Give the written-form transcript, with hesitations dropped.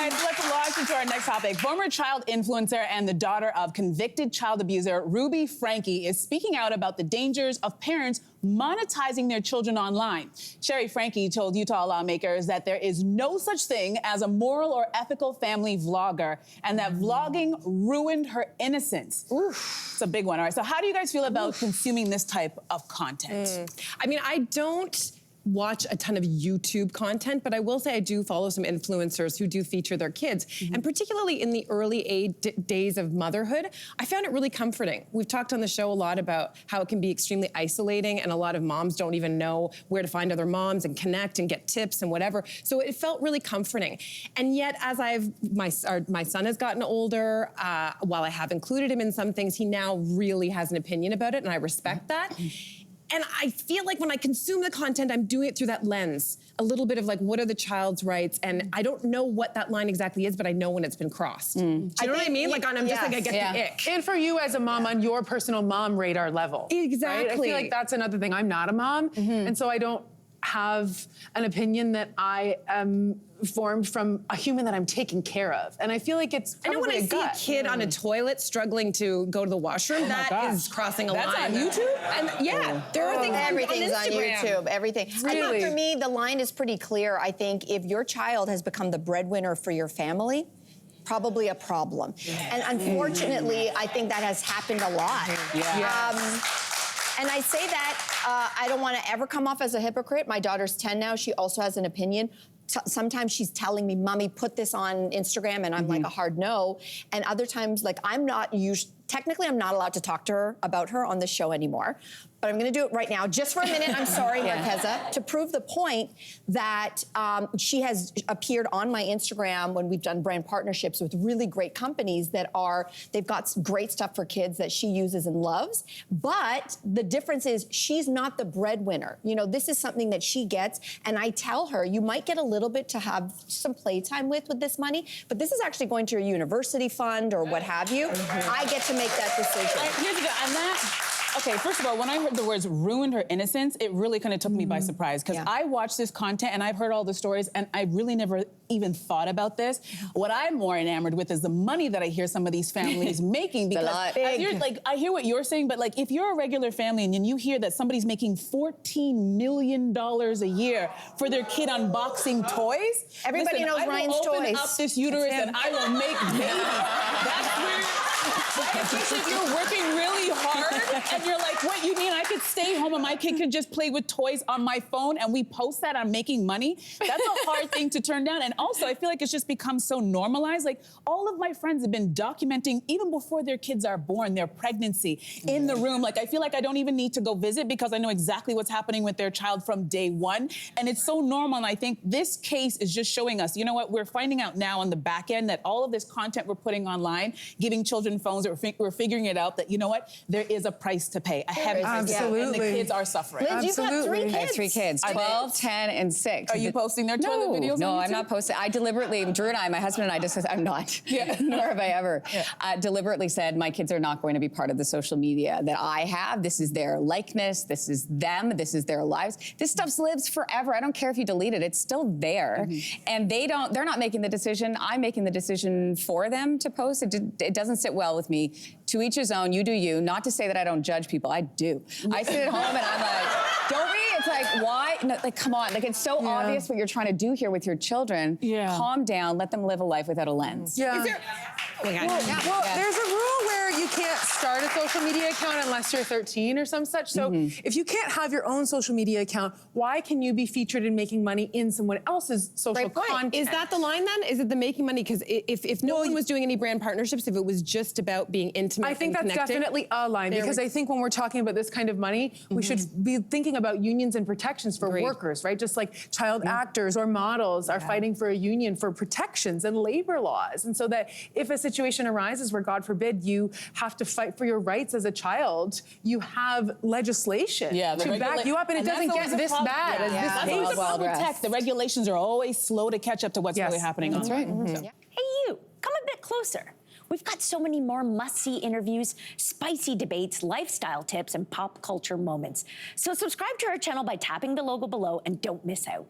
right, let's launch into our next topic. Former child influencer and the daughter of convicted child abuser Ruby Franke is speaking out about the dangers of parents monetizing their children online. Sherry Franke told Utah lawmakers that there is no such thing as a moral or ethical family vlogger and that vlogging ruined her innocence. Oof. It's a big one. All right, so how do you guys feel about consuming this type of content? I mean, I don't watch a ton of YouTube content, but I will say I do follow some influencers who do feature their kids. And particularly in the early days of motherhood, I found it really comforting. We've talked on the show a lot about how it can be extremely isolating and a lot of moms don't even know where to find other moms and connect and get tips and whatever. So it felt really comforting. And yet as my son has gotten older, while I have included him in some things, he now really has an opinion about it and I respect that. And I feel like when I consume the content, I'm doing it through that lens. A little bit of like, what are the child's rights? And I don't know what that line exactly is, but I know when it's been crossed. Do you know what I mean? Like, I'm just like, I get the ick. And for you as a mom on your personal mom radar level. Exactly. Right? I feel like that's another thing. I'm not a mom, and so I don't have an opinion that I am formed from a human that I'm taking care of. And I feel like it's probably I know when I see a kid on a toilet struggling to go to the washroom, that is crossing a line. That's on YouTube? And there are things everything's on YouTube, everything. Really? I think for me, the line is pretty clear. I think if your child has become the breadwinner for your family, probably a problem. And unfortunately, I think that has happened a lot. And I say that, I don't want to ever come off as a hypocrite. My daughter's 10 now. She also has an opinion. Sometimes she's telling me, Mommy, put this on Instagram, and I'm like a hard no. And other times, like, technically I'm not allowed to talk to her about her on the show anymore, but I'm gonna do it right now, just for a minute, I'm sorry, Marqueza, to prove the point that she has appeared on my Instagram when we've done brand partnerships with really great companies that they've got great stuff for kids that she uses and loves, but the difference is she's not the breadwinner. You know, this is something that she gets, and I tell her, you might get a little bit to have some playtime with this money, but this is actually going to a university fund or what have you. I get to make that decision. Here's the deal, and that, okay, first of all, when I heard the words ruined her innocence, it really kind of took me by surprise, because I watch this content and I've heard all the stories and I really never even thought about this. What I'm more enamored with is the money that I hear some of these families making, because I hear what you're saying, but like if you're a regular family and then you hear that somebody's making $14 million a year for their kid unboxing toys, everybody knows Ryan's toys. I will open up this uterus and I will make babies. That's where, especially if you're working really hard and you're like, what, you mean I could stay home and my kid could just play with toys on my phone and we post that I'm making money? That's a hard thing to turn down. And also, I feel like it's just become so normalized. Like, all of my friends have been documenting, even before their kids are born, their pregnancy in the room. Like, I feel like I don't even need to go visit because I know exactly what's happening with their child from day one. And it's so normal. And I think this case is just showing us, you know what, we're finding out now on the back end that all of this content we're putting online, giving children phones, we're figuring it out that, you know what, there is a price to pay, a heavy price to pay, and the kids are suffering. Liz, you've got 3 kids. I have 3 kids, 12, 10, and 6. Are you posting their toilet videos No, on YouTube? I'm not posting. I deliberately, Drew and I, my husband and I, I'm not, nor have I ever, deliberately said my kids are not going to be part of the social media that I have. This is their likeness, this is them, this is their lives. This stuff lives forever. I don't care if you delete it, it's still there. And they're not making the decision, I'm making the decision for them to post. It doesn't sit well with me. To each his own, you do you. Not to say that I don't judge people, I do. I sit at home and I'm like, don't we? It's like, why? No, like, come on. Like, it's so obvious what you're trying to do here with your children. Calm down, let them live a life without a lens. Well, there's a rule where you can't start a social media account unless you're 13 or some such. So if you can't have your own social media account, why can you be featured in making money in someone else's social content? Is that the line then? Is it the making money? Because if no one was doing any brand partnerships, if it was just about being intimate, I think that's definitely a line, because I think when we're talking about this kind of money, we should be thinking about unions and protections for workers, right? Just like child actors or models are fighting for a union for protections and labor laws. And so that if a situation arises where, God forbid, you have to fight for your rights as a child, you have legislation to back you up, and it doesn't get this bad as this case. That's the problem with tech. The regulations are always slow to catch up to what's really happening. That's right. Hey, you, come a bit closer. We've got so many more must-see interviews, spicy debates, lifestyle tips, and pop culture moments. So subscribe to our channel by tapping the logo below and don't miss out.